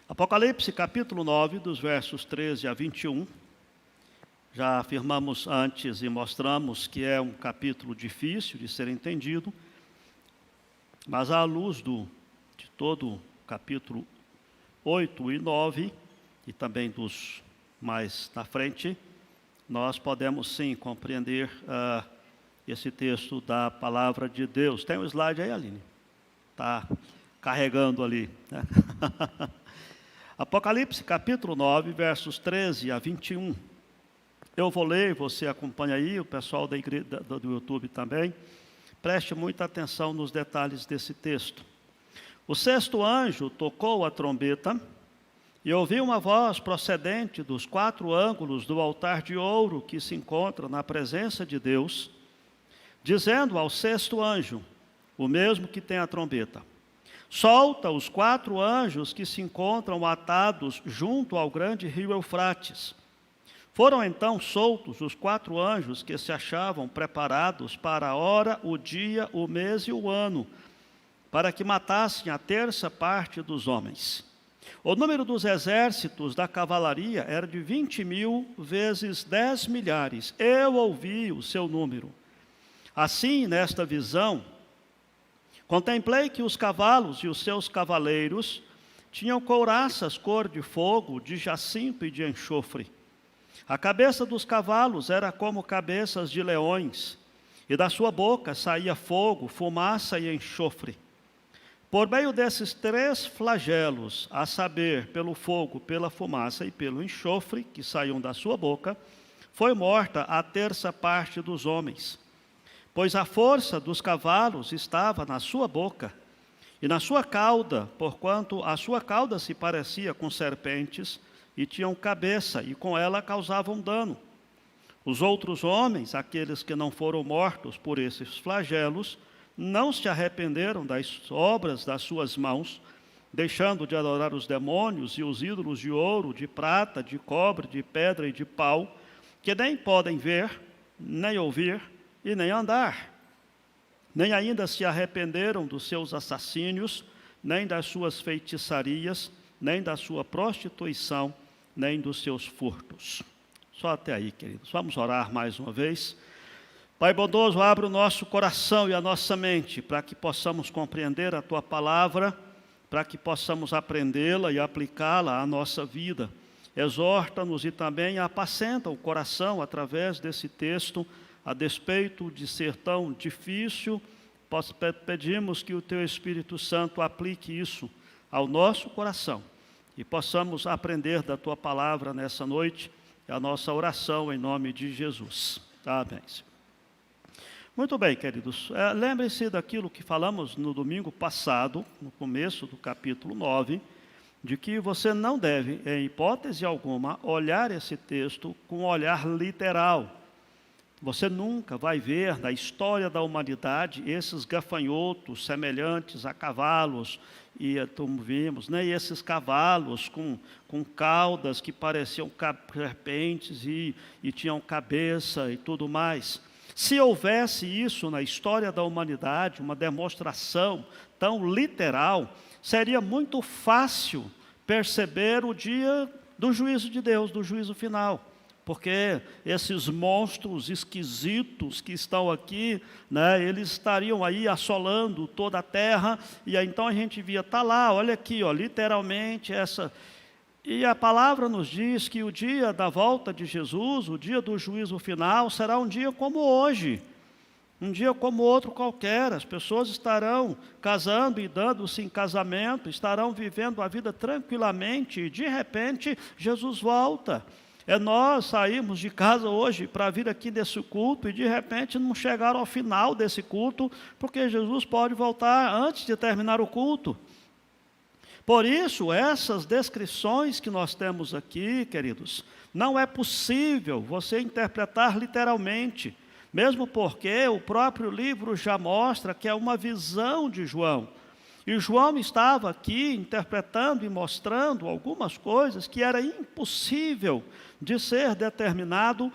Apocalipse, capítulo 9, dos versos 13 a 21. Já afirmamos antes e mostramos que é um capítulo difícil de ser entendido, mas à luz de todo o capítulo 8 e 9, e também dos mais na frente, nós podemos sim compreender esse texto da palavra de Deus. Tem um slide aí, Aline? Está carregando ali, né? Apocalipse, capítulo 9, versos 13 a 21. Eu vou ler, você acompanha aí, o pessoal da igreja, do YouTube também. Preste muita atenção nos detalhes desse texto. O sexto anjo tocou a trombeta e ouvi uma voz procedente dos 4 ângulos do altar de ouro que se encontra na presença de Deus, dizendo ao sexto anjo, o mesmo que tem a trombeta: solta os 4 anjos que se encontram atados junto ao grande rio Eufrates. Foram então soltos os 4 anjos que se achavam preparados para a hora, o dia, o mês e o ano, para que matassem a 1/3 parte dos homens. O número dos exércitos da cavalaria era de 20.000 vezes 10 milhares. Eu ouvi o seu número. Assim, nesta visão, contemplei que os cavalos e os seus cavaleiros tinham couraças cor de fogo, de jacinto e de enxofre. A cabeça dos cavalos era como cabeças de leões, e da sua boca saía fogo, fumaça e enxofre. Por meio desses 3 flagelos, a saber, pelo fogo, pela fumaça e pelo enxofre, que saíam da sua boca, foi morta a 1/3 parte dos homens. Pois a força dos cavalos estava na sua boca e na sua cauda, porquanto a sua cauda se parecia com serpentes e tinham cabeça, e com ela causavam dano. Os outros homens, aqueles que não foram mortos por esses flagelos, não se arrependeram das obras das suas mãos, deixando de adorar os demônios e os ídolos de ouro, de prata, de cobre, de pedra e de pau, que nem podem ver, nem ouvir, e nem andar. Nem ainda se arrependeram dos seus assassínios, nem das suas feitiçarias, nem da sua prostituição, nem dos seus furtos. Só até aí, queridos. Vamos orar mais uma vez. Pai bondoso, abre o nosso coração e a nossa mente para que possamos compreender a Tua palavra, para que possamos aprendê-la e aplicá-la à nossa vida. Exorta-nos e também apacenta o coração através desse texto, a despeito de ser tão difícil. Pedimos que o Teu Espírito Santo aplique isso ao nosso coração e possamos aprender da Tua palavra nessa noite. É a nossa oração em nome de Jesus. Amém. Muito bem, queridos. Lembrem-se daquilo que falamos no domingo passado, no começo do capítulo 9, de que você não deve, em hipótese alguma, olhar esse texto com um olhar literal. Você nunca vai ver na história da humanidade esses gafanhotos semelhantes a cavalos, e como vimos, né, e esses cavalos com caudas que pareciam serpentes e tinham cabeça e tudo mais. Se houvesse isso na história da humanidade, uma demonstração tão literal, seria muito fácil perceber o dia do juízo de Deus, do juízo final. Porque esses monstros esquisitos que estão aqui, né, eles estariam aí assolando toda a terra, e aí, então a gente via, está lá, olha aqui, ó, literalmente essa. E a palavra nos diz que o dia da volta de Jesus, o dia do juízo final, será um dia como hoje, um dia como outro qualquer. As pessoas estarão casando e dando-se em casamento, estarão vivendo a vida tranquilamente, e de repente Jesus volta. Nós saímos de casa hoje para vir aqui nesse culto e de repente não chegar ao final desse culto, porque Jesus pode voltar antes de terminar o culto. Por isso, essas descrições que nós temos aqui, queridos, não é possível você interpretar literalmente, mesmo porque o próprio livro já mostra que é uma visão de João. E João estava aqui interpretando e mostrando algumas coisas que era impossível de ser determinado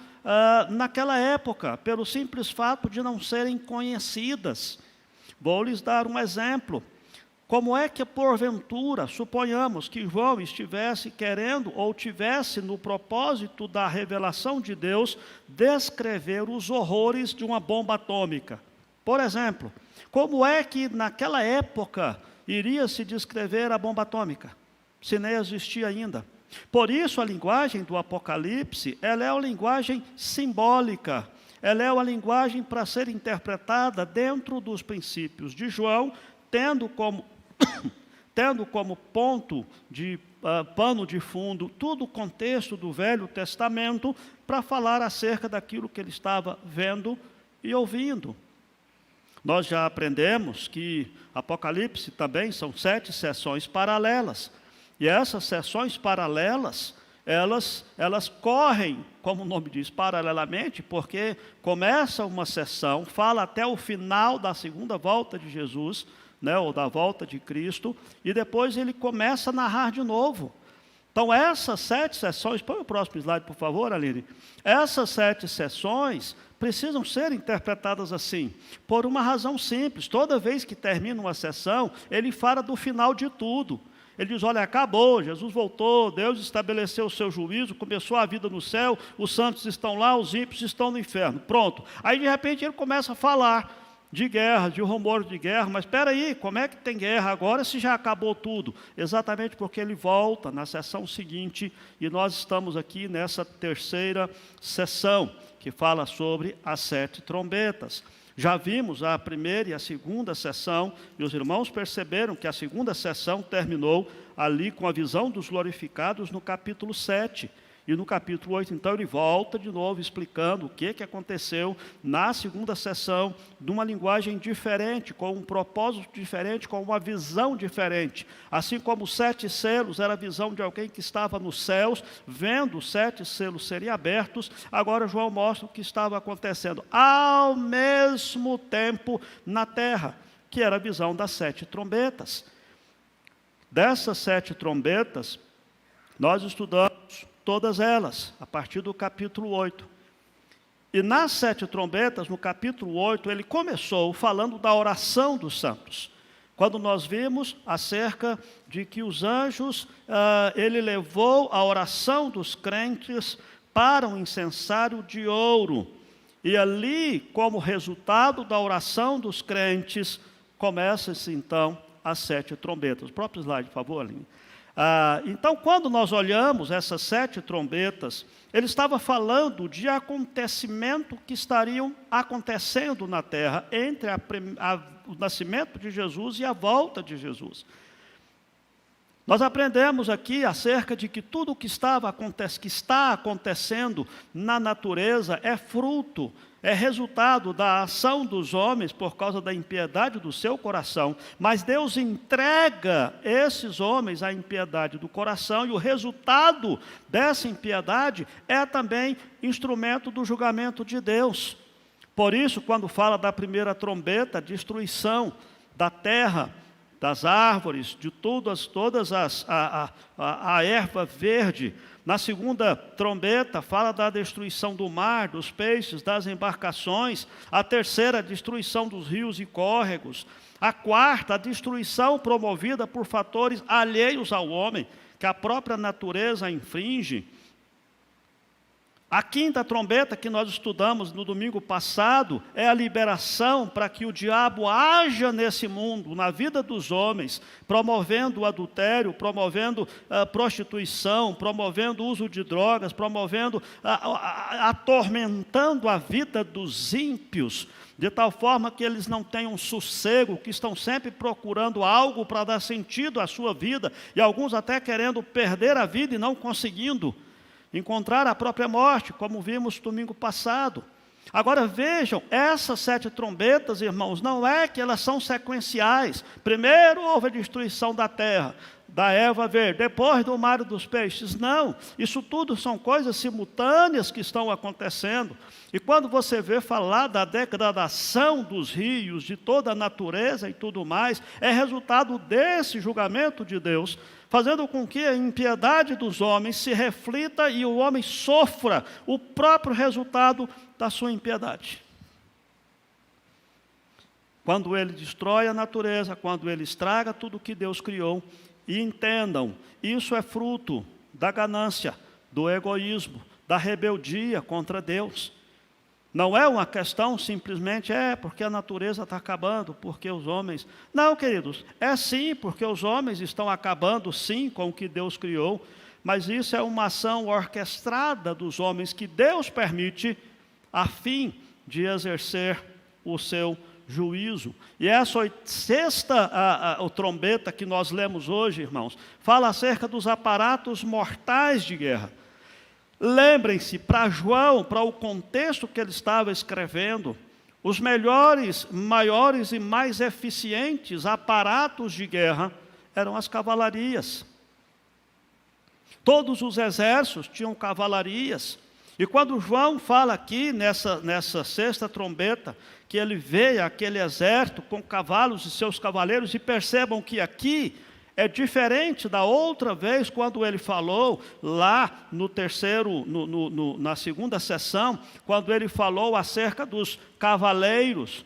naquela época, pelo simples fato de não serem conhecidas. Vou lhes dar um exemplo. Como é que, porventura, suponhamos que João estivesse querendo ou tivesse no propósito da revelação de Deus descrever os horrores de uma bomba atômica? Por exemplo, como é que naquela época iria se descrever a bomba atômica, se nem existia ainda? Por isso a linguagem do Apocalipse, ela é uma linguagem simbólica, ela é uma linguagem para ser interpretada dentro dos princípios de João, tendo como ponto de pano de fundo todo o contexto do Velho Testamento para falar acerca daquilo que ele estava vendo e ouvindo. Nós já aprendemos que Apocalipse também são 7 sessões paralelas. E essas sessões paralelas, elas correm, como o nome diz, paralelamente, porque começa uma sessão, fala até o final da segunda volta de Jesus, ou da volta de Cristo, e depois ele começa a narrar de novo. Então essas 7 sessões, põe o próximo slide por favor, Aline. Essas 7 sessões precisam ser interpretadas assim, por uma razão simples. Toda vez que termina uma sessão, ele fala do final de tudo. Ele diz, olha, acabou, Jesus voltou, Deus estabeleceu o seu juízo, começou a vida no céu, os santos estão lá, os ímpios estão no inferno. Pronto. Aí, de repente, ele começa a falar de guerra, de rumores de guerra, mas espera aí, como é que tem guerra agora se já acabou tudo? Exatamente porque ele volta na sessão seguinte, e nós estamos aqui nessa terceira sessão, que fala sobre as 7 trombetas. Já vimos a primeira e a segunda sessão, e os irmãos perceberam que a segunda sessão terminou ali com a visão dos glorificados no capítulo 7. E no capítulo 8, então, ele volta de novo explicando o que aconteceu na segunda sessão, de uma linguagem diferente, com um propósito diferente, com uma visão diferente. Assim como os 7 selos era a visão de alguém que estava nos céus, vendo os 7 selos serem abertos, agora João mostra o que estava acontecendo ao mesmo tempo na terra, que era a visão das 7 trombetas. Dessas 7 trombetas, nós estudamos todas elas, a partir do capítulo 8. E nas 7 trombetas, no capítulo 8, ele começou falando da oração dos santos. Quando nós vimos acerca de que os anjos, ele levou a oração dos crentes para um incensário de ouro. E ali, como resultado da oração dos crentes, começa-se então as 7 trombetas. O próprio slide, por favor, Aline. Então, quando nós olhamos essas 7 trombetas, ele estava falando de acontecimentos que estariam acontecendo na terra entre o nascimento de Jesus e a volta de Jesus. Nós aprendemos aqui acerca de que tudo o que está acontecendo na natureza é fruto, é resultado da ação dos homens por causa da impiedade do seu coração, mas Deus entrega esses homens à impiedade do coração, e o resultado dessa impiedade é também instrumento do julgamento de Deus. Por isso, quando fala da primeira trombeta, destruição da terra, das árvores, de todas a erva verde. Na segunda trombeta, fala da destruição do mar, dos peixes, das embarcações. A terceira, a destruição dos rios e córregos. A quarta, a destruição promovida por fatores alheios ao homem, que a própria natureza infringe. A quinta trombeta que nós estudamos no domingo passado é a liberação para que o diabo haja nesse mundo, na vida dos homens, promovendo o adultério, promovendo a prostituição, promovendo o uso de drogas, atormentando a vida dos ímpios, de tal forma que eles não tenham sossego, que estão sempre procurando algo para dar sentido à sua vida, e alguns até querendo perder a vida e não conseguindo encontrar a própria morte, como vimos domingo passado. Agora vejam, essas 7 trombetas, irmãos, não é que elas são sequenciais. Primeiro houve a destruição da terra, da erva verde, depois do mar dos peixes. Não, isso tudo são coisas simultâneas que estão acontecendo. E quando você vê falar da degradação dos rios, de toda a natureza e tudo mais, é resultado desse julgamento de Deus, fazendo com que a impiedade dos homens se reflita e o homem sofra o próprio resultado da sua impiedade. Quando ele destrói a natureza, quando ele estraga tudo que Deus criou, e entendam, isso é fruto da ganância, do egoísmo, da rebeldia contra Deus. Não é uma questão simplesmente, porque a natureza está acabando, porque os homens... Não, queridos, é sim, porque os homens estão acabando, sim, com o que Deus criou, mas isso é uma ação orquestrada dos homens que Deus permite a fim de exercer o seu juízo. E essa sexta trombeta que nós lemos hoje, irmãos, fala acerca dos aparatos mortais de guerra. Lembrem-se, para João, para o contexto que ele estava escrevendo, os melhores, maiores e mais eficientes aparatos de guerra eram as cavalarias. Todos os exércitos tinham cavalarias. E quando João fala aqui, nessa sexta trombeta, que ele vê aquele exército com cavalos e seus cavaleiros, e percebam que aqui é diferente da outra vez, quando ele falou lá na segunda sessão, quando ele falou acerca dos cavaleiros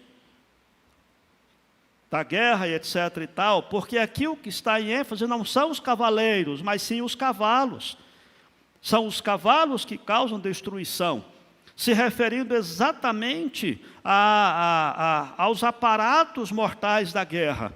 da guerra e etc. e tal, porque aqui o que está em ênfase não são os cavaleiros, mas sim os cavalos. São os cavalos que causam destruição, se referindo exatamente aos aparatos mortais da guerra.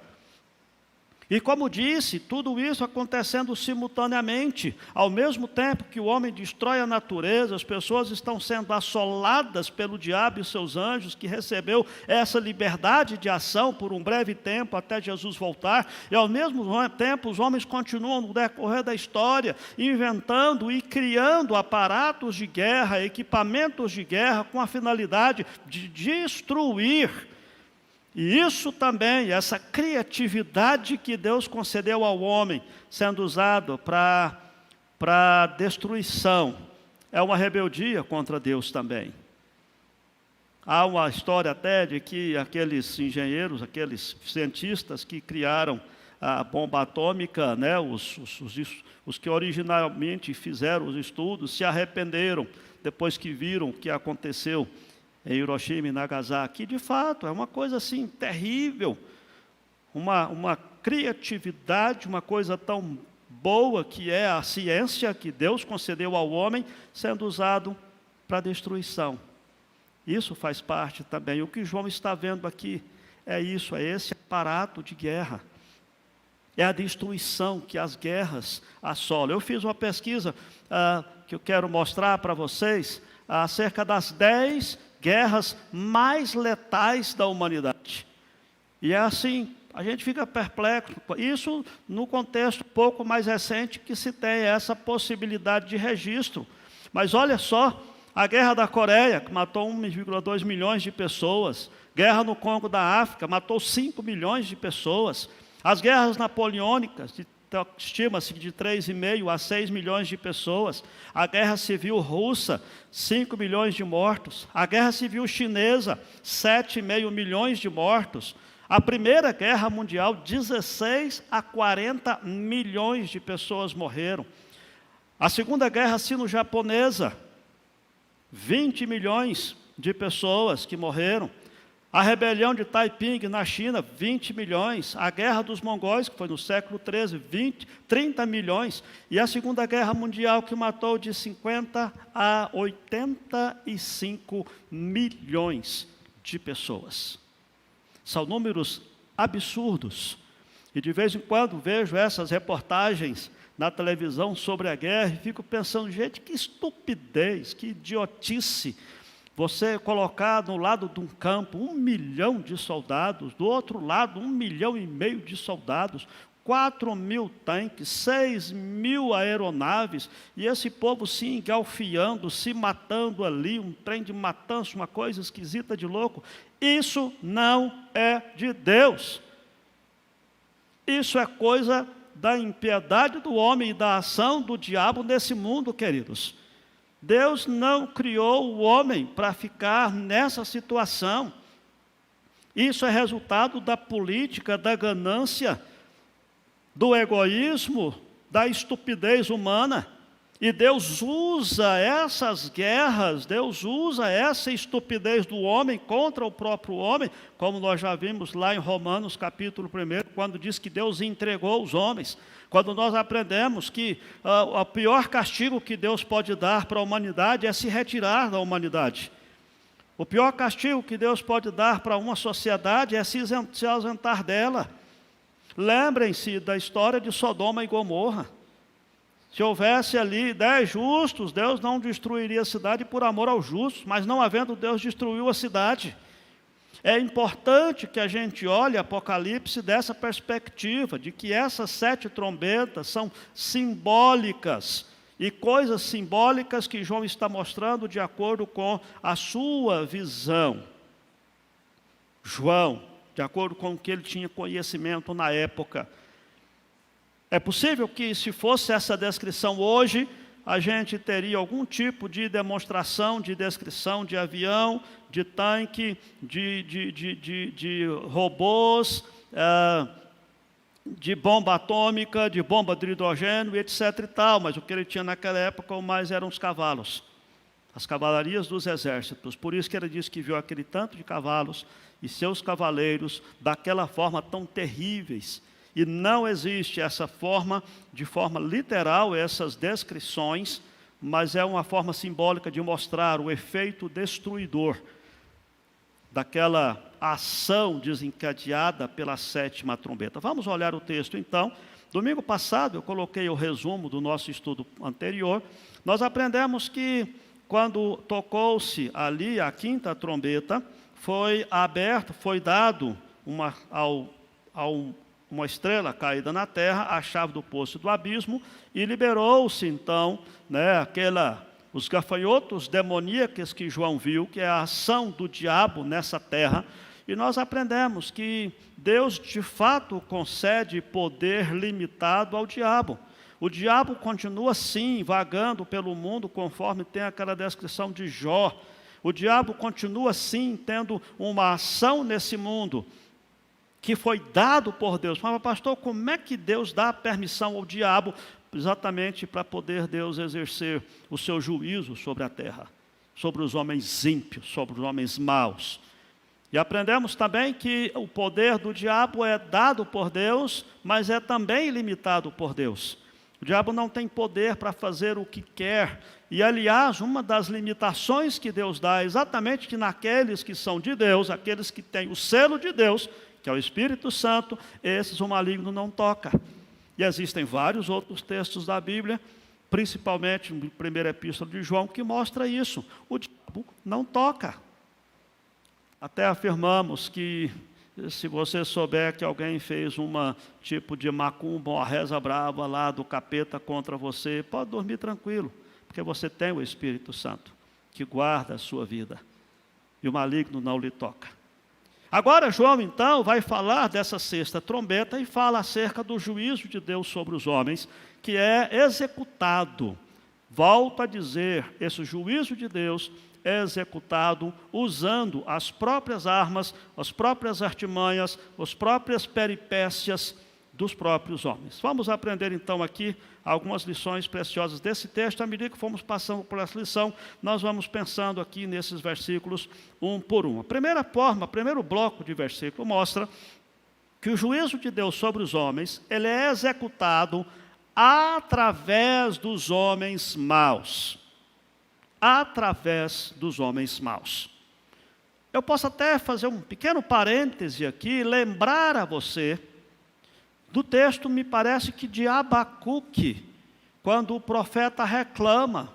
E como disse, tudo isso acontecendo simultaneamente. Ao mesmo tempo que o homem destrói a natureza, as pessoas estão sendo assoladas pelo diabo e seus anjos, que recebeu essa liberdade de ação por um breve tempo, até Jesus voltar. E ao mesmo tempo, os homens continuam no decorrer da história, inventando e criando aparatos de guerra, equipamentos de guerra, com a finalidade de destruir. E isso também, essa criatividade que Deus concedeu ao homem, sendo usado para destruição, é uma rebeldia contra Deus também. Há uma história até de que aqueles engenheiros, aqueles cientistas que criaram a bomba atômica, né, os que originalmente fizeram os estudos, se arrependeram depois que viram o que aconteceu em Hiroshima e Nagasaki. De fato, é uma coisa assim terrível, uma criatividade, uma coisa tão boa que é a ciência que Deus concedeu ao homem, sendo usado para destruição. Isso faz parte também. O que João está vendo aqui é isso, é esse aparato de guerra. É a destruição que as guerras assolam. Eu fiz uma pesquisa que eu quero mostrar para vocês acerca das 10 guerras mais letais da humanidade. E é assim, a gente fica perplexo. Isso no contexto um pouco mais recente que se tem essa possibilidade de registro. Mas olha só, a Guerra da Coreia, que matou 1,2 milhões de pessoas. Guerra no Congo da África, matou 5 milhões de pessoas. As guerras napoleônicas, estima-se de 3,5 a 6 milhões de pessoas. A guerra civil russa, 5 milhões de mortos. A guerra civil chinesa, 7,5 milhões de mortos. A Primeira Guerra Mundial, 16 a 40 milhões de pessoas morreram. A Segunda Guerra Sino-Japonesa, 20 milhões de pessoas que morreram. A rebelião de Taiping na China, 20 milhões. A guerra dos mongóis, que foi no século XIII, 30 milhões. E a Segunda Guerra Mundial, que matou de 50 a 85 milhões de pessoas. São números absurdos. E de vez em quando vejo essas reportagens na televisão sobre a guerra e fico pensando, gente, que estupidez, que idiotice. Você colocar no lado de um campo 1 milhão de soldados, do outro lado 1,5 milhão de soldados, 4 mil tanques, 6 mil aeronaves, e esse povo se engalfiando, se matando ali, um trem de matança, uma coisa esquisita de louco. Isso não é de Deus. Isso é coisa da impiedade do homem e da ação do diabo nesse mundo, queridos. Deus não criou o homem para ficar nessa situação. Isso é resultado da política, da ganância, do egoísmo, da estupidez humana. E Deus usa essas guerras, Deus usa essa estupidez do homem contra o próprio homem, como nós já vimos lá em Romanos capítulo 1, quando diz que Deus entregou os homens. Quando nós aprendemos que o pior castigo que Deus pode dar para a humanidade é se retirar da humanidade. O pior castigo que Deus pode dar para uma sociedade é se ausentar dela. Lembrem-se da história de Sodoma e Gomorra. Se houvesse ali 10 justos, Deus não destruiria a cidade por amor aos justos, mas não havendo, Deus destruiu a cidade. É importante que a gente olhe Apocalipse dessa perspectiva, de que essas 7 trombetas são simbólicas, e coisas simbólicas que João está mostrando de acordo com a sua visão. João, de acordo com o que ele tinha conhecimento na época. É possível que, se fosse essa descrição hoje, a gente teria algum tipo de demonstração, de descrição de avião, de tanque, de robôs, de bomba atômica, de bomba de hidrogênio, etc. e tal. Mas o que ele tinha naquela época, o mais eram os cavalos, as cavalarias dos exércitos. Por isso que ele disse que viu aquele tanto de cavalos e seus cavaleiros daquela forma tão terríveis. E não existe essa forma, de forma literal, essas descrições, mas é uma forma simbólica de mostrar o efeito destruidor daquela ação desencadeada pela 7ª trombeta. Vamos olhar o texto então. Domingo passado eu coloquei o resumo do nosso estudo anterior. Nós aprendemos que quando tocou-se ali a 5ª trombeta, foi aberto, foi dado uma estrela caída na terra, a chave do poço do abismo, e liberou-se então, os gafanhotos demoníacos que João viu, que é a ação do diabo nessa terra. E nós aprendemos que Deus de fato concede poder limitado ao diabo. O diabo continua sim vagando pelo mundo, conforme tem aquela descrição de Jó. O diabo continua sim tendo uma ação nesse mundo, que foi dado por Deus. Mas, pastor, como é que Deus dá permissão ao diabo? Exatamente para poder Deus exercer o seu juízo sobre a terra, sobre os homens ímpios, sobre os homens maus. E aprendemos também que o poder do diabo é dado por Deus, mas é também limitado por Deus. O diabo não tem poder para fazer o que quer. E, aliás, uma das limitações que Deus dá é exatamente que naqueles que são de Deus, aqueles que têm o selo de Deus, que é o Espírito Santo, esses o maligno não toca. E existem vários outros textos da Bíblia, principalmente na primeira epístola de João, que mostra isso. O diabo não toca. Até afirmamos que, se você souber que alguém fez uma tipo de macumba, uma reza brava lá do capeta contra você, pode dormir tranquilo, porque você tem o Espírito Santo, que guarda a sua vida, e o maligno não lhe toca. Agora João então vai falar dessa 6ª trombeta e fala acerca do juízo de Deus sobre os homens, que é executado. Volto a dizer, esse juízo de Deus é executado usando as próprias armas, as próprias artimanhas, as próprias peripécias dos próprios homens. Vamos aprender então aqui algumas lições preciosas desse texto. À medida que formos passando por essa lição, nós vamos pensando aqui nesses versículos um por um. A primeira forma, o primeiro bloco de versículo mostra que o juízo de Deus sobre os homens, ele é executado através dos homens maus. Através dos homens maus. Eu posso até fazer um pequeno parêntese aqui, lembrar a você do texto, me parece que de Abacuque, quando o profeta reclama,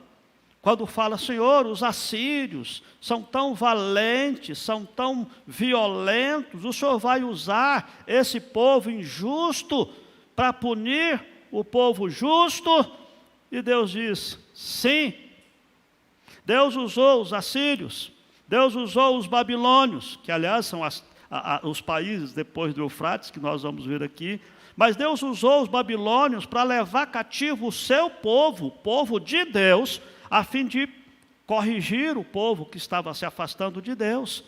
quando fala: Senhor, os assírios são tão valentes, são tão violentos, o Senhor vai usar esse povo injusto para punir o povo justo? E Deus diz: sim. Deus usou os assírios, Deus usou os babilônios, que aliás são os países depois do Eufrates, que nós vamos ver aqui, Mas Deus usou os babilônios para levar cativo o seu povo, o povo de Deus, a fim de corrigir o povo que estava se afastando de Deus.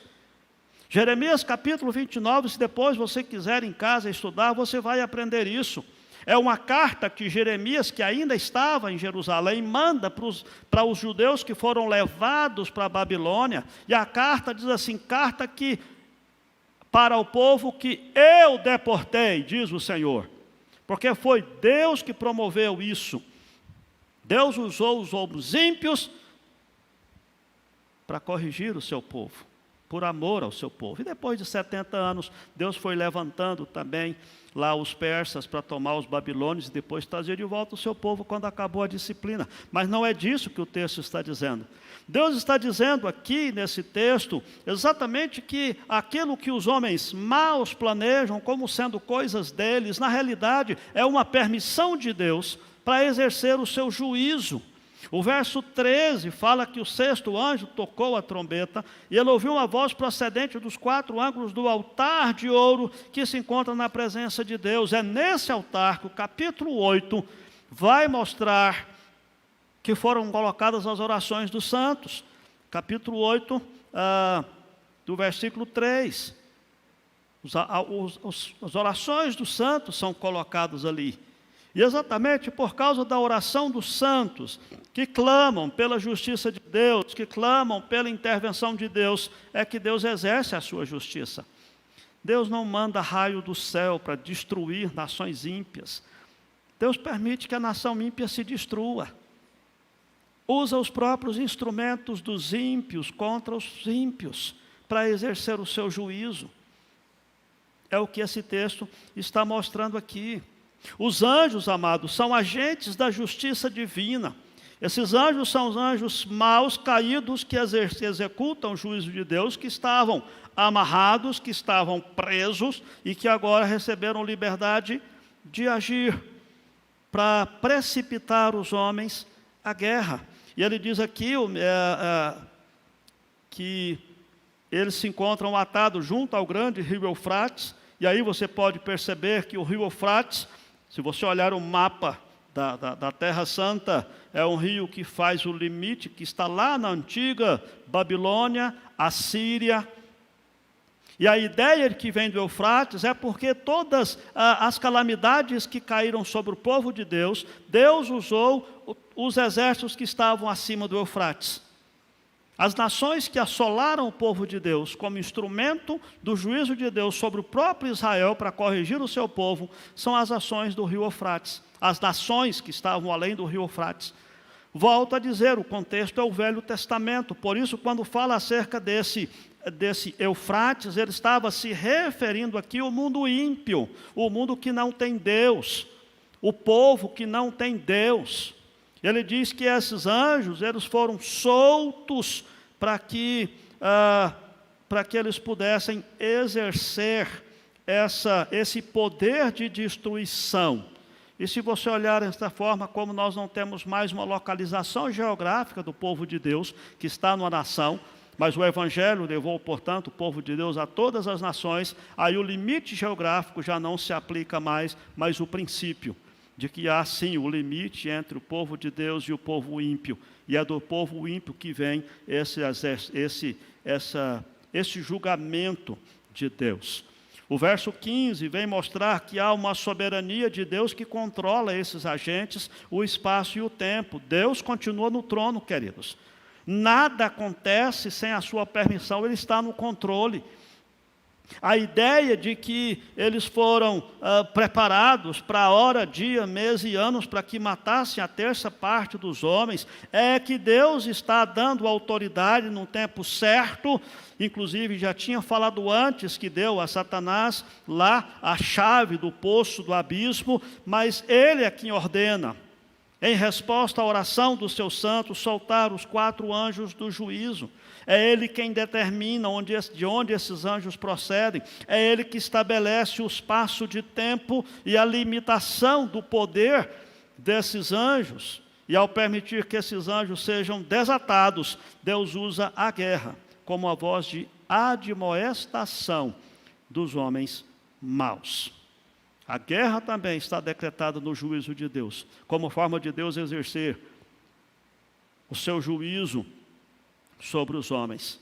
Jeremias capítulo 29, se depois você quiser em casa estudar, você vai aprender isso. É uma carta que Jeremias, que ainda estava em Jerusalém, manda para os judeus que foram levados para a Babilônia. E a carta diz assim, carta que para o povo que eu deportei, diz o Senhor. Porque foi Deus que promoveu isso. Deus usou os homens ímpios para corrigir o seu povo, por amor ao seu povo. E depois de 70 anos, Deus foi levantando também lá os persas para tomar os babilônios e depois trazer de volta o seu povo quando acabou a disciplina. Mas não é disso que o texto está dizendo. Deus está dizendo aqui nesse texto exatamente que aquilo que os homens maus planejam como sendo coisas deles, na realidade é uma permissão de Deus para exercer o seu juízo. O verso 13 fala que o sexto anjo tocou a trombeta e ele ouviu uma voz procedente dos 4 ângulos do altar de ouro que se encontra na presença de Deus. É nesse altar que o capítulo 8 vai mostrar que foram colocadas as orações dos santos. Capítulo 8, do versículo 3. As orações dos santos são colocadas ali. E exatamente por causa da oração dos santos, que clamam pela justiça de Deus, que clamam pela intervenção de Deus, é que Deus exerce a sua justiça. Deus não manda raio do céu para destruir nações ímpias. Deus permite que a nação ímpia se destrua. Usa os próprios instrumentos dos ímpios contra os ímpios, para exercer o seu juízo. É o que esse texto está mostrando aqui. Os anjos, amados, são agentes da justiça divina. Esses anjos são os anjos maus, caídos, que executam o juízo de Deus, que estavam amarrados, que estavam presos e que agora receberam liberdade de agir para precipitar os homens à guerra. E ele diz aqui que eles se encontram atados junto ao grande rio Eufrates, e aí você pode perceber que o rio Eufrates, se você olhar o mapa da Terra Santa, é um rio que faz o limite, que está lá na antiga Babilônia, Assíria. E a ideia que vem do Eufrates é porque todas as calamidades que caíram sobre o povo de Deus, Deus usou os exércitos que estavam acima do Eufrates. As nações que assolaram o povo de Deus como instrumento do juízo de Deus sobre o próprio Israel para corrigir o seu povo, são as ações do rio Eufrates. As nações que estavam além do rio Eufrates. Volto a dizer, o contexto é o Velho Testamento. Por isso, quando fala acerca desse Eufrates, ele estava se referindo aqui ao mundo ímpio, o mundo que não tem Deus, o povo que não tem Deus. Ele diz que esses anjos, eles foram soltos para que eles pudessem exercer esse poder de destruição. E se você olhar desta forma, como nós não temos mais uma localização geográfica do povo de Deus, que está numa nação, mas o Evangelho levou, portanto, o povo de Deus a todas as nações, aí o limite geográfico já não se aplica mais, mas o princípio de que há sim o limite entre o povo de Deus e o povo ímpio, e é do povo ímpio que vem esse julgamento de Deus. O verso 15 vem mostrar que há uma soberania de Deus que controla esses agentes, o espaço e o tempo. Deus continua no trono, queridos. Nada acontece sem a sua permissão, Ele está no controle. A ideia de que eles foram preparados para a hora, dia, mês e anos para que matassem a terça parte dos homens, é que Deus está dando autoridade no tempo certo. Inclusive já tinha falado antes que deu a Satanás lá a chave do poço do abismo, mas Ele é quem ordena, em resposta à oração dos seus santos, soltar os 4 anjos do juízo. É Ele quem determina de onde esses anjos procedem. É Ele que estabelece o espaço de tempo e a limitação do poder desses anjos. E ao permitir que esses anjos sejam desatados, Deus usa a guerra como a voz de admoestação dos homens maus. A guerra também está decretada no juízo de Deus, como forma de Deus exercer o seu juízo sobre os homens.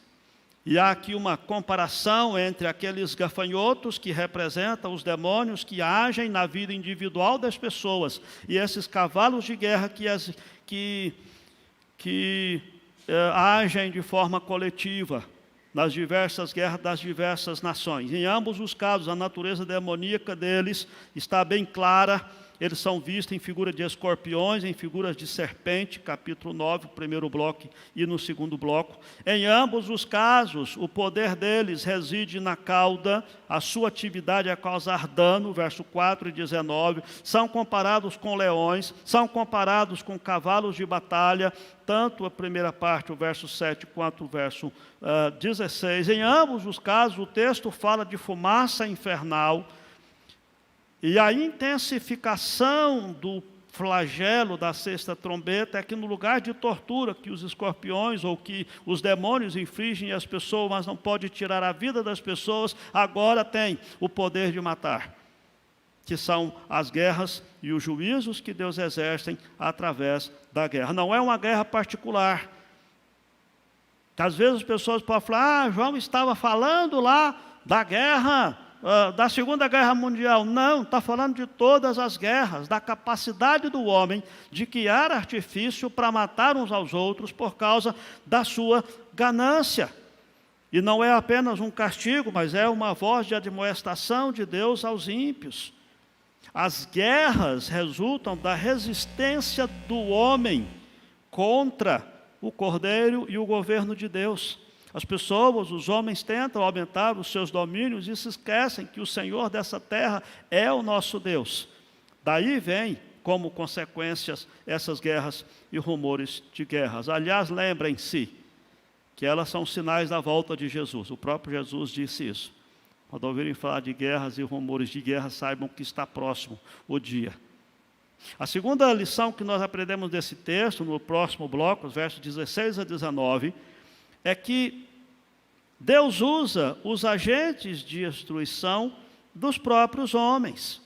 E há aqui uma comparação entre aqueles gafanhotos que representam os demônios que agem na vida individual das pessoas e esses cavalos de guerra que agem de forma coletiva nas diversas guerras das diversas nações. Em ambos os casos, a natureza demoníaca deles está bem clara. Eles são vistos em figura de escorpiões, em figuras de serpente, capítulo 9, o primeiro bloco e no segundo bloco. Em ambos os casos, o poder deles reside na cauda, a sua atividade é causar dano, verso 4 e 19. São comparados com leões, são comparados com cavalos de batalha, tanto a primeira parte, o verso 7, quanto o verso 16. Em ambos os casos, o texto fala de fumaça infernal, e a intensificação do flagelo da sexta trombeta é que no lugar de tortura que os escorpiões ou que os demônios infligem às pessoas, mas não pode tirar a vida das pessoas, agora tem o poder de matar, que são as guerras e os juízos que Deus exerce através da guerra. Não é uma guerra particular. Às vezes as pessoas podem falar, João estava falando lá da guerra da Segunda Guerra Mundial. Não, está falando de todas as guerras, da capacidade do homem de criar artifício para matar uns aos outros por causa da sua ganância. E não é apenas um castigo, mas é uma voz de admoestação de Deus aos ímpios. As guerras resultam da resistência do homem contra o Cordeiro e o governo de Deus. As pessoas, os homens tentam aumentar os seus domínios e se esquecem que o Senhor dessa terra é o nosso Deus. Daí vem, como consequências, essas guerras e rumores de guerras. Aliás, lembrem-se que elas são sinais da volta de Jesus. O próprio Jesus disse isso. Quando ouvirem falar de guerras e rumores de guerra, saibam que está próximo o dia. A segunda lição que nós aprendemos desse texto, no próximo bloco, os versos 16 a 19, é que Deus usa os agentes de destruição dos próprios homens.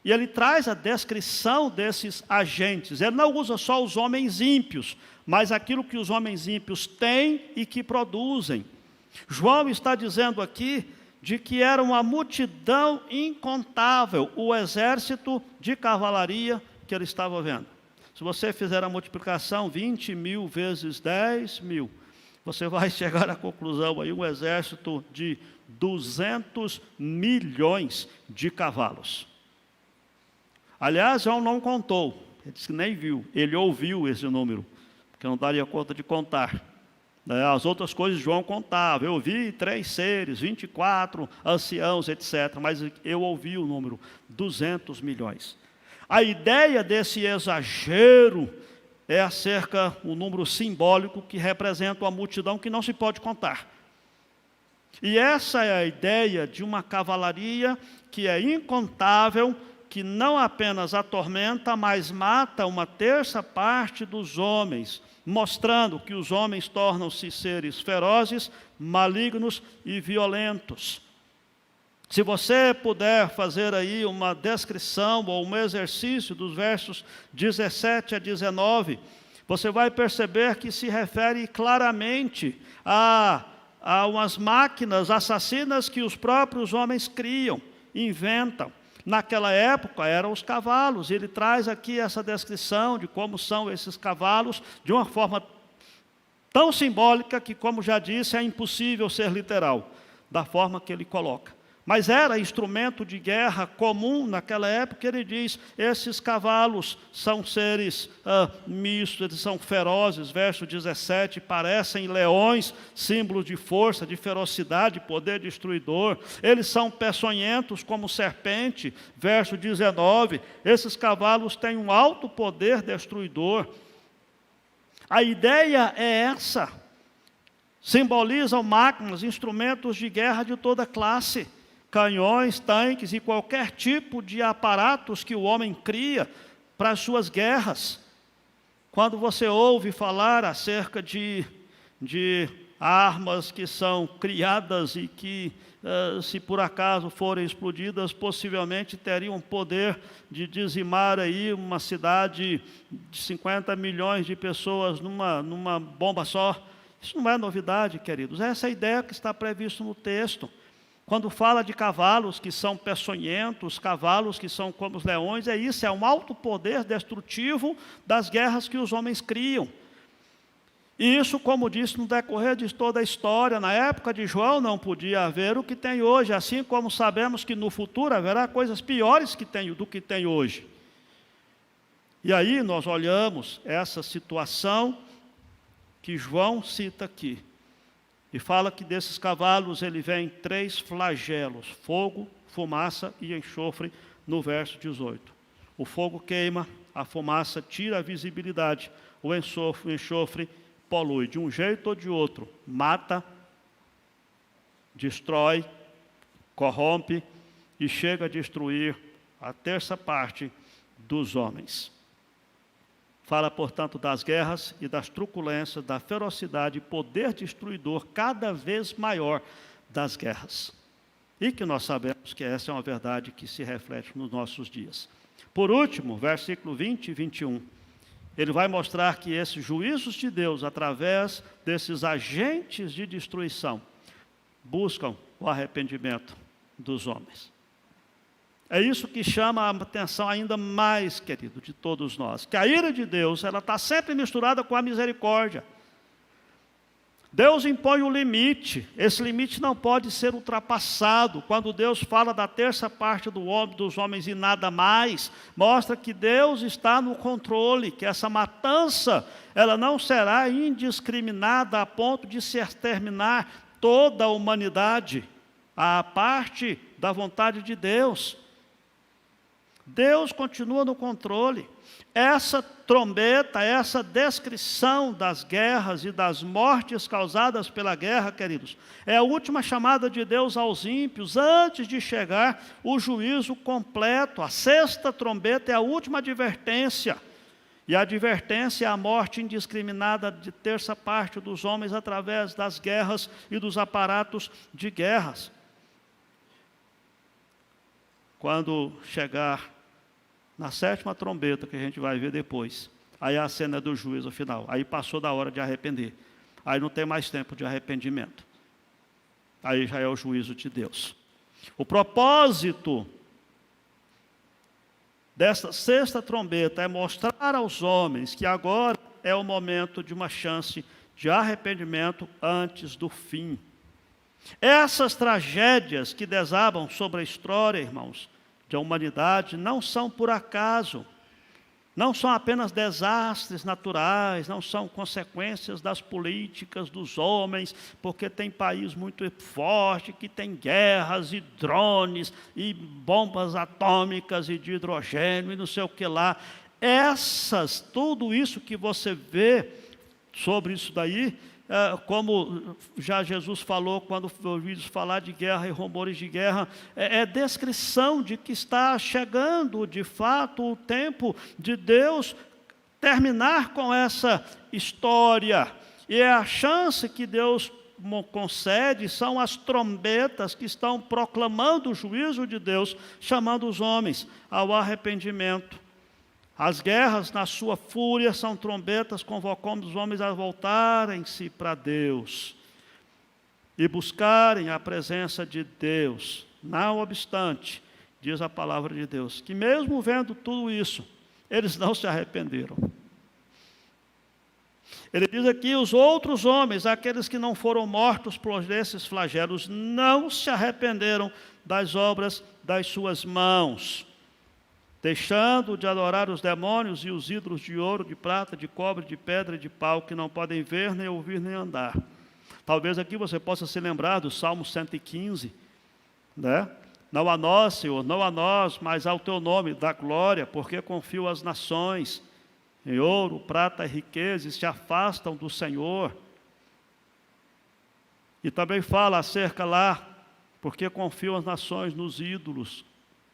E Ele traz a descrição desses agentes. Ele não usa só os homens ímpios, mas aquilo que os homens ímpios têm e que produzem. João está dizendo aqui de que era uma multidão incontável, o exército de cavalaria que ele estava vendo. Se você fizer a multiplicação, 20 mil vezes 10 mil, você vai chegar à conclusão aí, um exército de 200 milhões de cavalos. Aliás, João não contou, ele disse que nem viu, ele ouviu esse número, porque não daria conta de contar. As outras coisas João contava, eu vi 3 seres, 24 anciãos, etc. Mas eu ouvi o número, 200 milhões. A ideia desse exagero é acerca um número simbólico que representa uma multidão que não se pode contar. E essa é a ideia de uma cavalaria que é incontável, que não apenas atormenta, mas mata 1/3 dos homens, mostrando que os homens tornam-se seres ferozes, malignos e violentos. Se você puder fazer aí uma descrição ou um exercício dos versos 17 a 19, você vai perceber que se refere claramente a umas máquinas assassinas que os próprios homens criam, inventam. Naquela época eram os cavalos. Ele traz aqui essa descrição de como são esses cavalos, de uma forma tão simbólica que, como já disse, é impossível ser literal, da forma que ele coloca. Mas era instrumento de guerra comum naquela época. Ele diz, esses cavalos são seres mistos, eles são ferozes, verso 17, parecem leões, símbolos de força, de ferocidade, poder destruidor. Eles são peçonhentos como serpente, verso 19, esses cavalos têm um alto poder destruidor. A ideia é essa, simbolizam máquinas, instrumentos de guerra de toda classe, canhões, tanques e qualquer tipo de aparatos que o homem cria para as suas guerras. Quando você ouve falar acerca de armas que são criadas e que, se por acaso forem explodidas, possivelmente teriam poder de dizimar aí uma cidade de 50 milhões de pessoas numa bomba só. Isso não é novidade, queridos. Essa é a ideia que está prevista no texto. Quando fala de cavalos que são peçonhentos, cavalos que são como os leões, é isso, é um alto poder destrutivo das guerras que os homens criam. E isso, como disse, no decorrer de toda a história, na época de João não podia haver o que tem hoje, assim como sabemos que no futuro haverá coisas piores do que tem hoje. E aí nós olhamos essa situação que João cita aqui. E fala que desses cavalos ele vem 3 flagelos: fogo, fumaça e enxofre, no verso 18. O fogo queima, a fumaça tira a visibilidade, o enxofre polui. De um jeito ou de outro, mata, destrói, corrompe e chega a destruir a 1/3 dos homens. Fala, portanto, das guerras e das truculências, da ferocidade e poder destruidor cada vez maior das guerras. E que nós sabemos que essa é uma verdade que se reflete nos nossos dias. Por último, versículo 20 e 21, ele vai mostrar que esses juízos de Deus, através desses agentes de destruição, buscam o arrependimento dos homens. É isso que chama a atenção ainda mais, querido, de todos nós. Que a ira de Deus, ela está sempre misturada com a misericórdia. Deus impõe um limite. Esse limite não pode ser ultrapassado. Quando Deus fala da 1/3 dos homens e nada mais, mostra que Deus está no controle, que essa matança, ela não será indiscriminada a ponto de se exterminar toda a humanidade, à parte da vontade de Deus. Deus continua no controle. Essa trombeta, essa descrição das guerras e das mortes causadas pela guerra, queridos, é a última chamada de Deus aos ímpios, antes de chegar o juízo completo. A 6ª trombeta é a última advertência. E a advertência é a morte indiscriminada de 1/3 dos homens através das guerras e dos aparatos de guerras. Quando chegar na 7ª trombeta, que a gente vai ver depois, aí é a cena do juízo final. Aí passou da hora de arrepender. Aí não tem mais tempo de arrependimento. Aí já é o juízo de Deus. O propósito desta 6ª trombeta é mostrar aos homens que agora é o momento de uma chance de arrependimento antes do fim. Essas tragédias que desabam sobre a história, irmãos, da humanidade, não são por acaso, não são apenas desastres naturais, não são consequências das políticas dos homens, porque tem país muito forte, que tem guerras e drones, e bombas atômicas e de hidrogênio, e não sei o que lá. Tudo isso que você vê sobre isso daí, como já Jesus falou quando ouvimos falar de guerra e rumores de guerra, é descrição de que está chegando de fato o tempo de Deus terminar com essa história. E é a chance que Deus concede, são as trombetas que estão proclamando o juízo de Deus, chamando os homens ao arrependimento. As guerras, na sua fúria, são trombetas convocando os homens a voltarem-se para Deus e buscarem a presença de Deus. Não obstante, diz a palavra de Deus, que mesmo vendo tudo isso, eles não se arrependeram. Ele diz aqui, os outros homens, aqueles que não foram mortos por esses flagelos, não se arrependeram das obras das suas mãos, deixando de adorar os demônios e os ídolos de ouro, de prata, de cobre, de pedra e de pau, que não podem ver, nem ouvir, nem andar. Talvez aqui você possa se lembrar do Salmo 115, né? Não a nós, Senhor, não a nós, mas ao teu nome, dá glória, porque confio às nações, em ouro, prata e riqueza, e se afastam do Senhor. E também fala acerca lá, porque confiam as nações nos ídolos,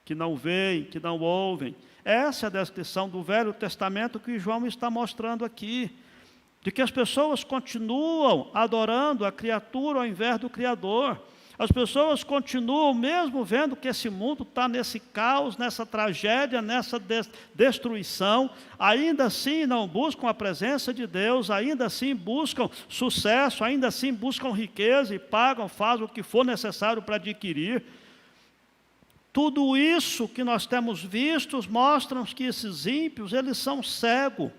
que não veem, que não ouvem. Essa é a descrição do Velho Testamento que João está mostrando aqui. de que as pessoas continuam adorando a criatura ao invés do Criador. As pessoas continuam, mesmo vendo que esse mundo está nesse caos, nessa tragédia, nessa destruição, ainda assim não buscam a presença de Deus, ainda assim buscam sucesso, ainda assim buscam riqueza e pagam, fazem o que for necessário para adquirir. Tudo isso que nós temos visto mostra que esses ímpios, eles são cegos.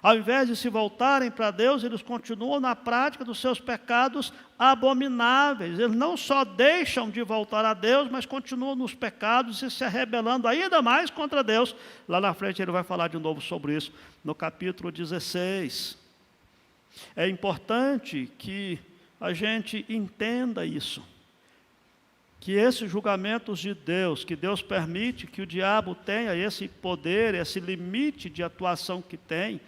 Ao invés de se voltarem para Deus, eles continuam na prática dos seus pecados abomináveis. Eles não só deixam de voltar a Deus, mas continuam nos pecados e se rebelando ainda mais contra Deus. Lá na frente ele vai falar de novo sobre isso, no capítulo 16. É importante que a gente entenda isso. Que esses julgamentos de Deus, que Deus permite que o diabo tenha esse poder, esse limite de atuação que tem,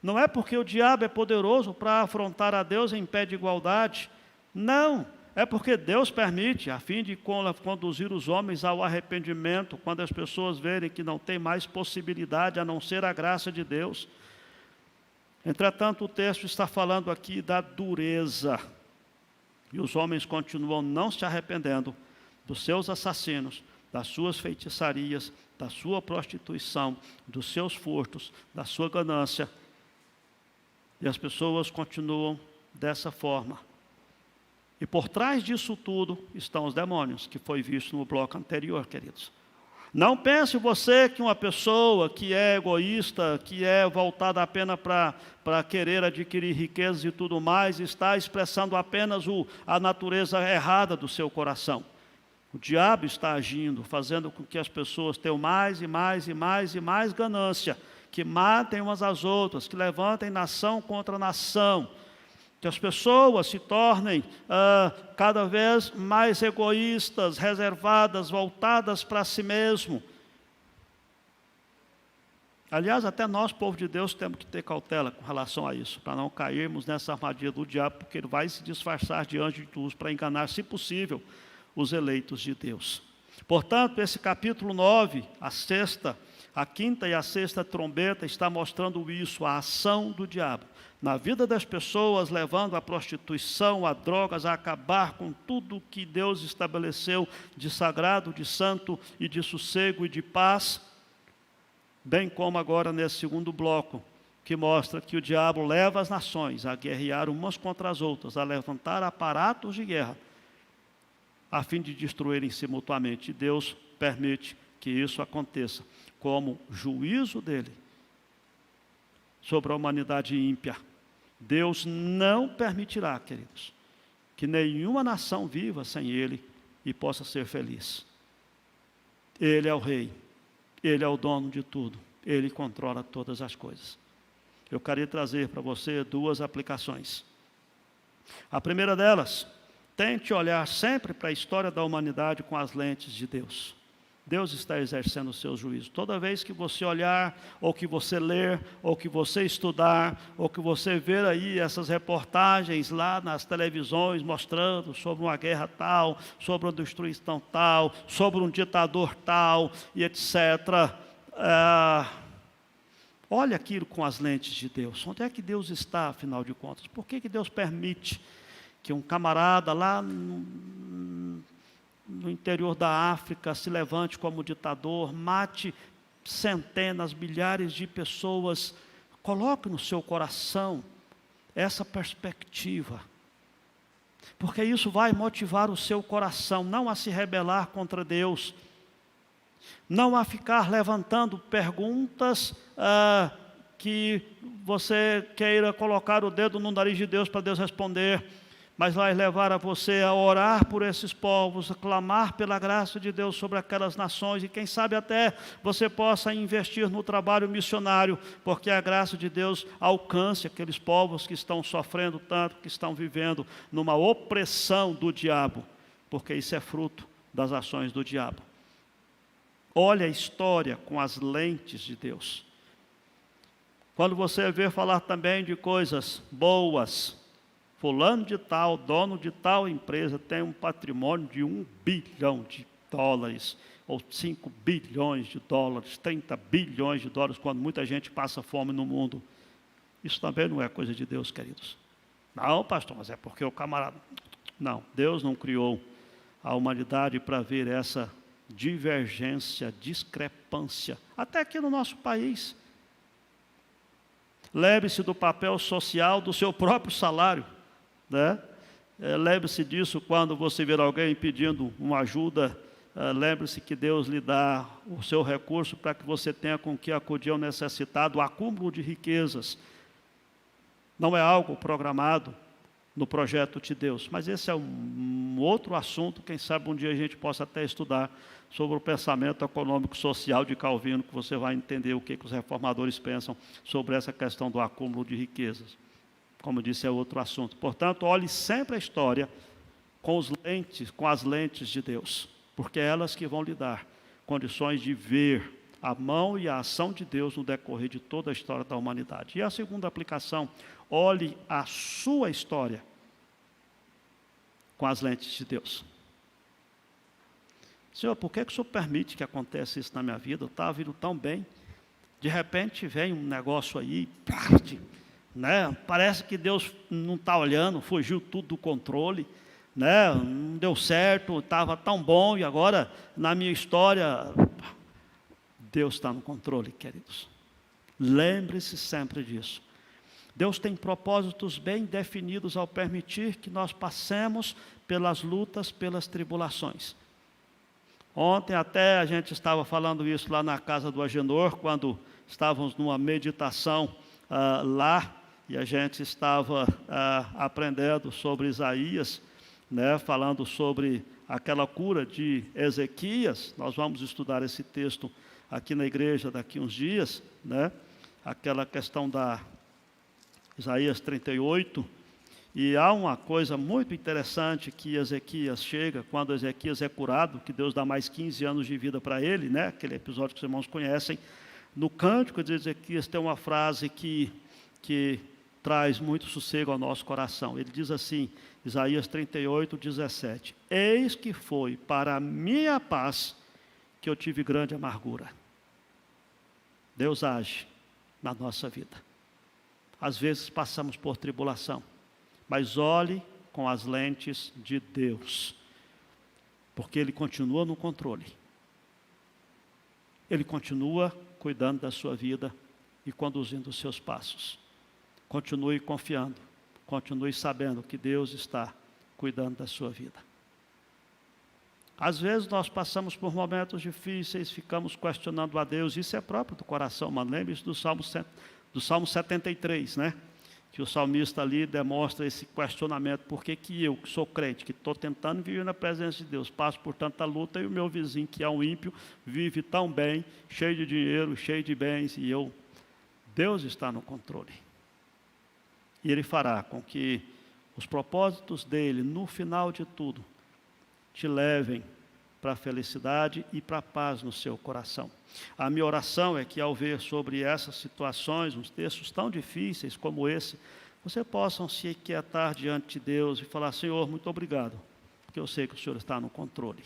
não é porque o diabo é poderoso para afrontar a Deus em pé de igualdade. Não, é porque Deus permite, a fim de conduzir os homens ao arrependimento, quando as pessoas verem que não tem mais possibilidade a não ser a graça de Deus. Entretanto, o texto está falando aqui da dureza. E os homens continuam não se arrependendo dos seus assassinos, das suas feitiçarias, da sua prostituição, dos seus furtos, da sua ganância. E as pessoas continuam dessa forma. E por trás disso tudo estão os demônios, que foi visto no bloco anterior, queridos. Não pense você que uma pessoa que é egoísta, que é voltada apenas para querer adquirir riquezas e tudo mais, está expressando apenas a natureza errada do seu coração. O diabo está agindo, fazendo com que as pessoas tenham mais e mais e mais e mais ganância, que matem umas às outras, que levantem nação contra nação, que as pessoas se tornem cada vez mais egoístas, reservadas, voltadas para si mesmo. Aliás, até nós, povo de Deus, temos que ter cautela com relação a isso, para não cairmos nessa armadilha do diabo, porque ele vai se disfarçar de anjo de luz para enganar, se possível, os eleitos de Deus. Portanto, esse capítulo 9, a quinta e a sexta trombeta está mostrando isso, a ação do diabo na vida das pessoas, levando à prostituição, a drogas, a acabar com tudo que Deus estabeleceu de sagrado, de santo e de sossego e de paz, bem como agora nesse segundo bloco, que mostra que o diabo leva as nações a guerrear umas contra as outras, a levantar aparatos de guerra, a fim de destruírem-se mutuamente. E Deus permite que isso aconteça, como juízo dele sobre a humanidade ímpia. Deus não permitirá, queridos, que nenhuma nação viva sem ele e possa ser feliz. Ele é o rei, ele é o dono de tudo, ele controla todas as coisas. Eu queria trazer para você duas aplicações. A primeira delas, tente olhar sempre para a história da humanidade com as lentes de Deus. Deus está exercendo o seu juízo. Toda vez que você olhar, ou que você ler, ou que você estudar, ou que você ver aí essas reportagens lá nas televisões mostrando sobre uma guerra tal, sobre uma destruição tal, sobre um ditador tal, e etc. Olha aquilo com as lentes de Deus. Onde é que Deus está, afinal de contas? Por que Deus permite que um camarada lá no interior da África se levante como ditador, mate centenas, milhares de pessoas? Coloque no seu coração essa perspectiva, porque isso vai motivar o seu coração, não a se rebelar contra Deus, não a ficar levantando perguntas que você queira colocar o dedo no nariz de Deus para Deus responder, mas vai levar a você a orar por esses povos, a clamar pela graça de Deus sobre aquelas nações, e quem sabe até você possa investir no trabalho missionário, porque a graça de Deus alcance aqueles povos que estão sofrendo tanto, que estão vivendo numa opressão do diabo, porque isso é fruto das ações do diabo. Olha a história com as lentes de Deus. Quando você vê falar também de coisas boas, fulano de tal, dono de tal empresa, tem um patrimônio de $1 bilhão, ou 5 bilhões de dólares, 30 bilhões de dólares, quando muita gente passa fome no mundo. Isso também não é coisa de Deus, queridos. Não, pastor, mas é porque o camarada... Não, Deus não criou a humanidade para ver essa divergência, discrepância, até aqui no nosso país. Lembre-se do papel social do seu próprio salário, né? Lembre-se disso quando você ver alguém pedindo uma ajuda. Lembre-se que Deus lhe dá o seu recurso para que você tenha com que acudir ao necessitado. O acúmulo de riquezas não é algo programado no projeto de Deus, mas esse é um outro assunto. Quem sabe um dia a gente possa até estudar sobre o pensamento econômico social de Calvino, que você vai entender o que os reformadores pensam sobre essa questão do acúmulo de riquezas. Como eu disse, é outro assunto. Portanto, olhe sempre a história com as lentes de Deus, porque é elas que vão lhe dar condições de ver a mão e a ação de Deus no decorrer de toda a história da humanidade. E a segunda aplicação, olhe a sua história com as lentes de Deus. Senhor, por que o Senhor permite que aconteça isso na minha vida? Eu estava indo tão bem, de repente vem um negócio aí, né? Parece que Deus não está olhando, fugiu tudo do controle, né? Não deu certo, estava tão bom, e agora, na minha história, Deus está no controle, queridos. Lembre-se sempre disso. Deus tem propósitos bem definidos ao permitir que nós passemos pelas lutas, pelas tribulações. Ontem até a gente estava falando isso lá na casa do Agenor, quando estávamos numa meditação lá, e a gente estava aprendendo sobre Isaías, né, falando sobre aquela cura de Ezequias. Nós vamos estudar esse texto aqui na igreja daqui uns dias, né, aquela questão da Isaías 38, e há uma coisa muito interessante que Ezequias chega, quando Ezequias é curado, que Deus dá mais 15 anos de vida para ele, né, aquele episódio que os irmãos conhecem. No cântico de Ezequias tem uma frase que traz muito sossego ao nosso coração. Ele diz assim, Isaías 38, 17, eis que foi para a minha paz que eu tive grande amargura. Deus age na nossa vida. Às vezes passamos por tribulação, mas olhe com as lentes de Deus, porque Ele continua no controle. Ele continua cuidando da sua vida e conduzindo os seus passos. Continue confiando, continue sabendo que Deus está cuidando da sua vida. Às vezes nós passamos por momentos difíceis, ficamos questionando a Deus, isso é próprio do coração, mas lembre-se do Salmo 73, né? Que o salmista ali demonstra esse questionamento: por que eu, que sou crente, que estou tentando viver na presença de Deus, passo por tanta luta, e o meu vizinho, que é um ímpio, vive tão bem, cheio de dinheiro, cheio de bens, e eu... Deus está no controle. E Ele fará com que os propósitos dEle, no final de tudo, te levem para a felicidade e para a paz no seu coração. A minha oração é que, ao ver sobre essas situações, uns textos tão difíceis como esse, você possam se aquietar diante de Deus e falar: Senhor, muito obrigado, porque eu sei que o Senhor está no controle.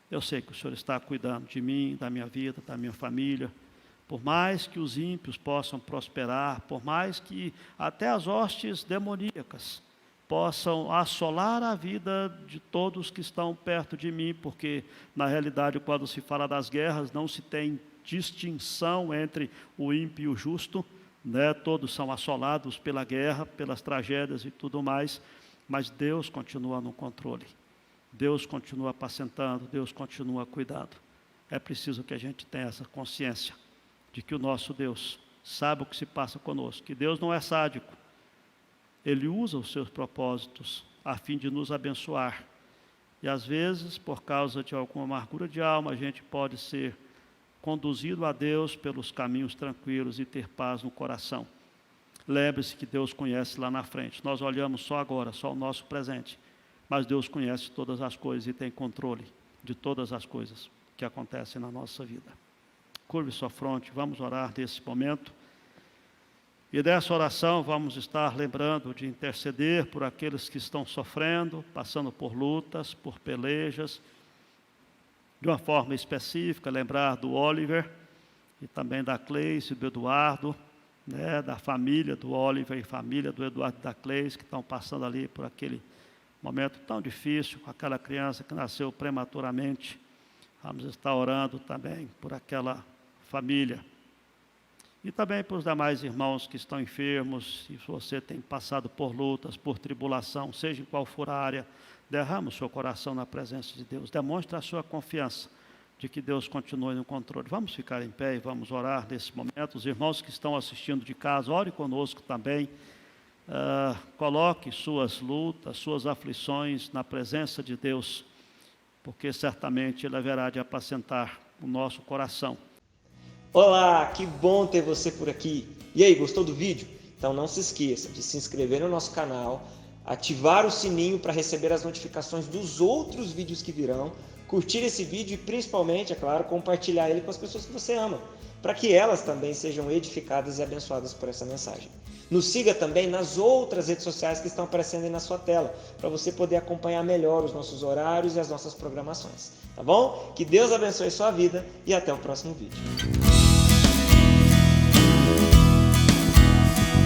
Eu sei que o Senhor está cuidando de mim, da minha vida, da minha família. Por mais que os ímpios possam prosperar, por mais que até as hostes demoníacas possam assolar a vida de todos que estão perto de mim, porque, na realidade, quando se fala das guerras, não se tem distinção entre o ímpio e o justo, né? Todos são assolados pela guerra, pelas tragédias e tudo mais, mas Deus continua no controle. Deus continua apacentando, Deus continua cuidando. É preciso que a gente tenha essa consciência de que o nosso Deus sabe o que se passa conosco, que Deus não é sádico. Ele usa os seus propósitos a fim de nos abençoar. E às vezes, por causa de alguma amargura de alma, a gente pode ser conduzido a Deus pelos caminhos tranquilos e ter paz no coração. Lembre-se que Deus conhece lá na frente. Nós olhamos só agora, só o nosso presente. Mas Deus conhece todas as coisas e tem controle de todas as coisas que acontecem na nossa vida. Curve sua fronte, vamos orar nesse momento. E dessa oração vamos estar lembrando de interceder por aqueles que estão sofrendo, passando por lutas, por pelejas. De uma forma específica, lembrar do Oliver e também da Cleice, do Eduardo, né, da família do Oliver e família do Eduardo da Cleis, que estão passando ali por aquele momento tão difícil, com aquela criança que nasceu prematuramente. Vamos estar orando também por aquela família. E também para os demais irmãos que estão enfermos, se você tem passado por lutas, por tribulação, seja em qual for a área, derrama o seu coração na presença de Deus, demonstre a sua confiança de que Deus continue no controle. Vamos ficar em pé e vamos orar nesse momento. Os irmãos que estão assistindo de casa, ore conosco também. Coloque suas lutas, suas aflições na presença de Deus, porque certamente Ele haverá de apacentar o nosso coração. Olá, que bom ter você por aqui. E aí, gostou do vídeo? Então não se esqueça de se inscrever no nosso canal, ativar o sininho para receber as notificações dos outros vídeos que virão, curtir esse vídeo e principalmente, é claro, compartilhar ele com as pessoas que você ama, para que elas também sejam edificadas e abençoadas por essa mensagem. Nos siga também nas outras redes sociais que estão aparecendo aí na sua tela, para você poder acompanhar melhor os nossos horários e as nossas programações. Tá bom? Que Deus abençoe sua vida e até o próximo vídeo.